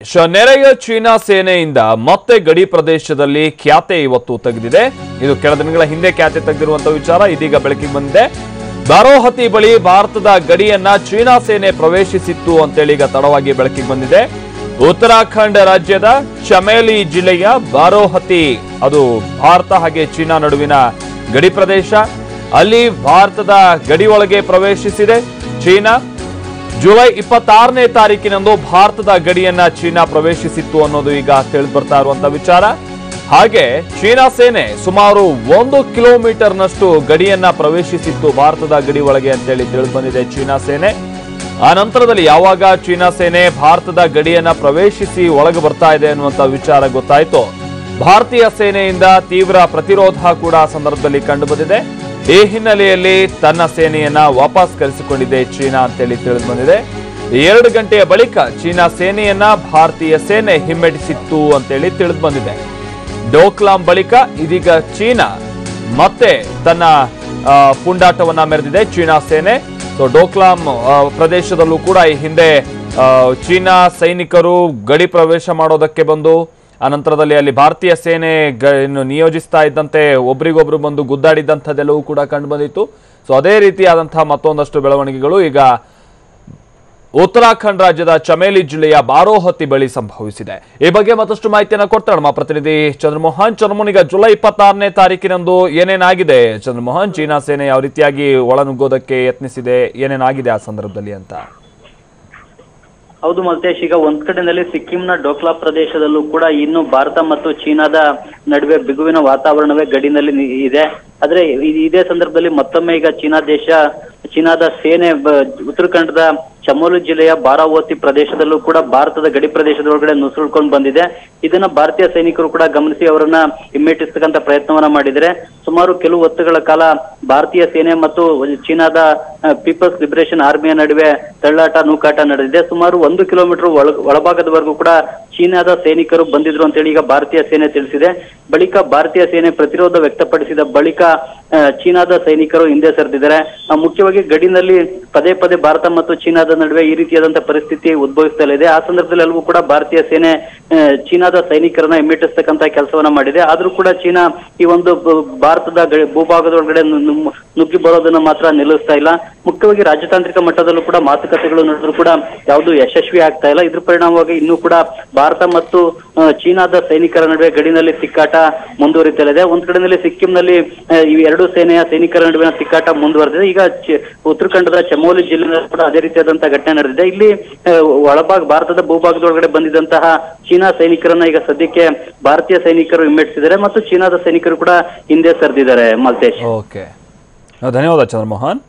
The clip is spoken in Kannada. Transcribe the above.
ನೆರೆಯ ಚೀನಾ ಸೇನೆಯಿಂದ ಮತ್ತೆ ಗಡಿ ಪ್ರದೇಶದಲ್ಲಿ ಖ್ಯಾತೆ ಇವತ್ತು ತೆಗೆದಿದೆ. ಇದು ಕೆಲ ದಿನಗಳ ಹಿಂದೆ ಖ್ಯಾತೆ ತೆಗೆದಿರುವಂತಹ ವಿಚಾರ ಇದೀಗ ಬೆಳಕಿಗೆ ಬಂದಿದೆ. ಬಾರೋಹತಿ ಬಳಿ ಭಾರತದ ಗಡಿಯನ್ನ ಚೀನಾ ಸೇನೆ ಪ್ರವೇಶಿಸಿತ್ತು ಅಂತೇಳಿ ಈಗ ತಡವಾಗಿ ಬೆಳಕಿಗೆ ಬಂದಿದೆ. ಉತ್ತರಾಖಂಡ್ ರಾಜ್ಯದ ಚಮೇಲಿ ಜಿಲ್ಲೆಯ ಬಾರೋಹತಿ ಅದು ಭಾರತ ಹಾಗೆ ಚೀನಾ ನಡುವಿನ ಗಡಿ ಪ್ರದೇಶ. ಅಲ್ಲಿ ಭಾರತದ ಗಡಿ ಒಳಗೆ ಪ್ರವೇಶಿಸಿದೆ ಚೀನಾ. ಜುಲೈ 26ನೇ ತಾರೀಕಿನಂದು ಭಾರತದ ಗಡಿಯನ್ನ ಚೀನಾ ಪ್ರವೇಶಿಸಿತ್ತು ಅನ್ನೋದು ಈಗ ತಿಳಿದು ಬರ್ತಾ ಇರುವಂತಹ ವಿಚಾರ. ಹಾಗೆ ಚೀನಾ ಸೇನೆ ಸುಮಾರು 1 ಕಿಲೋಮೀಟರ್ನಷ್ಟು ಗಡಿಯನ್ನ ಪ್ರವೇಶಿಸಿತ್ತು ಭಾರತದ ಗಡಿ ಒಳಗೆ ಅಂತೇಳಿ ತಿಳಿದು ಬಂದಿದೆ ಚೀನಾ ಸೇನೆ. ಆ ನಂತರದಲ್ಲಿ ಯಾವಾಗ ಚೀನಾ ಸೇನೆ ಭಾರತದ ಗಡಿಯನ್ನ ಪ್ರವೇಶಿಸಿ ಒಳಗೆ ಬರ್ತಾ ಇದೆ ಅನ್ನುವಂತ ವಿಚಾರ ಗೊತ್ತಾಯ್ತು, ಭಾರತೀಯ ಸೇನೆಯಿಂದ ತೀವ್ರ ಪ್ರತಿರೋಧ ಕೂಡ ಸಂದರ್ಭದಲ್ಲಿ ಕಂಡು ಬಂದಿದೆ. ಈ ಹಿನ್ನೆಲೆಯಲ್ಲಿ ತನ್ನ ಸೇನೆಯನ್ನ ವಾಪಸ್ ಕರೆಸಿಕೊಂಡಿದೆ ಚೀನಾ ಅಂತೇಳಿ ತಿಳಿದು ಬಂದಿದೆ. 2 ಗಂಟೆಯ ಬಳಿಕ ಚೀನಾ ಸೇನೆಯನ್ನ ಭಾರತೀಯ ಸೇನೆ ಹಿಮ್ಮೆಟ್ಟಿಸಿತ್ತು ಅಂತೇಳಿ ತಿಳಿದು ಬಂದಿದೆ. ಡೋಕ್ಲಾಂ ಬಳಿಕ ಇದೀಗ ಚೀನಾ ಮತ್ತೆ ತನ್ನ ಪುಂಡಾಟವನ್ನ ಮೆರೆದಿದೆ ಚೀನಾ ಸೇನೆ. ಡೋಕ್ಲಾಂ ಪ್ರದೇಶದಲ್ಲೂ ಕೂಡ ಈ ಹಿಂದೆ ಚೀನಾ ಸೈನಿಕರು ಗಡಿ ಪ್ರವೇಶ ಮಾಡೋದಕ್ಕೆ ಬಂದು ಅನಂತರದಲ್ಲಿ ಅಲ್ಲಿ ಭಾರತೀಯ ಸೇನೆ ನಿಯೋಜಿಸ್ತಾ ಇದ್ದಂತೆ ಒಬ್ರಿಗೊಬ್ರು ಬಂದು ಗುದ್ದಾಡಿದಂಥದ್ದೆಲ್ಲವೂ ಕೂಡ ಕಂಡು ಬಂದಿತ್ತು. ಅದೇ ರೀತಿಯಾದಂತಹ ಮತ್ತೊಂದಷ್ಟು ಬೆಳವಣಿಗೆಗಳು ಈಗ ಉತ್ತರಾಖಂಡ್ ರಾಜ್ಯದ ಚಮೇಲಿ ಜಿಲ್ಲೆಯ ಬಾರೋಹತಿ ಬಳಿ ಸಂಭವಿಸಿದೆ. ಈ ಬಗ್ಗೆ ಮತ್ತಷ್ಟು ಮಾಹಿತಿಯನ್ನು ಕೊಡ್ತಾರೆ ನಮ್ಮ ಪ್ರತಿನಿಧಿ ಚಂದ್ರಮೋಹನ್. ಈಗ ಜುಲೈ 26ನೇ ತಾರೀಕಿನಂದು ಏನೇನಾಗಿದೆ ಚಂದ್ರಮೋಹನ್? ಚೀನಾ ಸೇನೆ ಯಾವ ರೀತಿಯಾಗಿ ಒಳನುಗ್ಗೋದಕ್ಕೆ ಯತ್ನಿಸಿದೆ, ಏನೇನಾಗಿದೆ ಆ ಸಂದರ್ಭದಲ್ಲಿ ಅಂತ? ಹೌದು ಮಲ್ತೇಶ್, ಈಗ ಒಂದ್ ಕಡೆಯಲ್ಲಿ ಸಿಕ್ಕಿಂನ ಡೋಕ್ಲಾ ಪ್ರದೇಶದಲ್ಲೂ ಕೂಡ ಇನ್ನು ಭಾರತ ಮತ್ತು ಚೀನಾದ ನಡುವೆ ಬಿಗುವಿನ ವಾತಾವರಣವೇ ಗಡಿನಲ್ಲಿ ಇದೆ. ಆದ್ರೆ ಇದೇ ಸಂದರ್ಭದಲ್ಲಿ ಮತ್ತೊಮ್ಮೆ ಈಗ ಚೀನಾದ ಸೇನೆ ಉತ್ತರಾಖಂಡದ ಚಮೋಲಿ ಜಿಲ್ಲೆಯ ಬಾರಾವತಿ ಪ್ರದೇಶದಲ್ಲೂ ಕೂಡ ಭಾರತದ ಗಡಿ ಪ್ರದೇಶದ ಒಳಗಡೆ ನುಸುಳ್ಕೊಂಡು ಬಂದಿದೆ. ಇದನ್ನ ಭಾರತೀಯ ಸೈನಿಕರು ಕೂಡ ಗಮನಿಸಿ ಅವರನ್ನ ಹಿಮ್ಮೆಟ್ಟಿಸ್ತಕ್ಕಂತ ಪ್ರಯತ್ನವನ್ನ ಮಾಡಿದರೆ ಸುಮಾರು ಕೆಲವು ಹೊತ್ತುಗಳ ಕಾಲ ಭಾರತೀಯ ಸೇನೆ ಮತ್ತು ಚೀನಾದ ಪೀಪಲ್ಸ್ ಲಿಬರೇಷನ್ ಆರ್ಮಿಯ ನಡುವೆ ತಳ್ಳಾಟ ನೂಕಾಟ ನಡೆದಿದೆ. ಸುಮಾರು 1 ಕಿಲೋಮೀಟರ್ ಒಳಭಾಗದವರೆಗೂ ಕೂಡ ಚೀನಾದ ಸೈನಿಕರು ಬಂದಿದ್ರು ಅಂತೇಳಿ ಈಗ ಭಾರತೀಯ ಸೇನೆ ತಿಳಿಸಿದೆ. ಬಳಿಕ ಭಾರತೀಯ ಸೇನೆ ಪ್ರತಿರೋಧ ವ್ಯಕ್ತಪಡಿಸಿದ ಬಳಿಕ ಚೀನಾದ ಸೈನಿಕರು ಹಿಂದೆ ಸರಿದಿದ್ದಾರೆ. ಮುಖ್ಯವಾಗಿ ಗಡಿನಲ್ಲಿ ಪದೇ ಪದೇ ಭಾರತ ಮತ್ತು ಚೀನಾದ ನಡುವೆ ಈ ರೀತಿಯಾದಂತಹ ಪರಿಸ್ಥಿತಿ ಉದ್ಭವಿಸುತ್ತಲಿದೆ. ಆ ಸಂದರ್ಭದಲ್ಲಿ ಎಲ್ಲವೂ ಕೂಡ ಭಾರತೀಯ ಸೇನೆ ಚೀನಾದ ಸೈನಿಕರನ್ನ ಹಿಮ್ಮೆಟ್ಟಿಸ್ತಕ್ಕಂತ ಕೆಲಸವನ್ನ ಮಾಡಿದೆ. ಆದ್ರೂ ಕೂಡ ಚೀನಾ ಈ ಒಂದು ಭಾರತದ ಭೂಭಾಗದೊಳಗಡೆ ನುಗ್ಗಿ ಬರೋದನ್ನ ಮಾತ್ರ ನಿಲ್ಲಿಸ್ತಾ ಇಲ್ಲ. ಮುಖ್ಯವಾಗಿ ರಾಜತಾಂತ್ರಿಕ ಮಟ್ಟದಲ್ಲೂ ಕೂಡ ಮಾತುಕತೆಗಳು ನಡೆದ್ರು ಕೂಡ ಯಾವುದು ಯಶಸ್ವಿ ಆಗ್ತಾ ಇಲ್ಲ. ಇದ್ರ ಪರಿಣಾಮವಾಗಿ ಇನ್ನೂ ಕೂಡ ಭಾರತ ಮತ್ತು ಚೀನಾದ ಸೈನಿಕರ ನಡುವೆ ಗಡಿನಲ್ಲಿ ತಿಕ್ಕಾಟ ಮುಂದುವರಿತಲಿದೆ. ಒಂದ್ ಕಡೆಯಲ್ಲಿ ಸಿಕ್ಕಿಂನಲ್ಲಿ ಈ ಎರಡು ಸೇನೆಯ ಸೈನಿಕರ ನಡುವಿನ ತಿಕ್ಕಾಟ ಮುಂದುವರೆದಿದೆ. ಈಗ ಉತ್ತರಾಖಂಡದ ಚಮೋಲಿ ಜಿಲ್ಲೆಯಲ್ಲಿ ಕೂಡ ಅದೇ ರೀತಿಯಾದಂತಹ ಘಟನೆ ನಡೆದಿದೆ. ಇಲ್ಲಿ ಭಾರತದ ಭೂಭಾಗದೊಳಗಡೆ ಬಂದಿದ್ದಂತಹ ಚೀನಾ ಸೈನಿಕರನ್ನ ಈಗ ಸದ್ಯಕ್ಕೆ ಭಾರತೀಯ ಸೈನಿಕರು ಹಿಮ್ಮೆಟ್ಟಿಸಿದ್ದಾರೆ ಮತ್ತು ಚೀನಾದ ಸೈನಿಕರು ಕೂಡ ಹಿಂದೆ ಸರಿದಿದ್ದಾರೆ. ಮಲ್ತೇಶ್, ಧನ್ಯವಾದ ಚಂದ್ರಮೋಹನ್.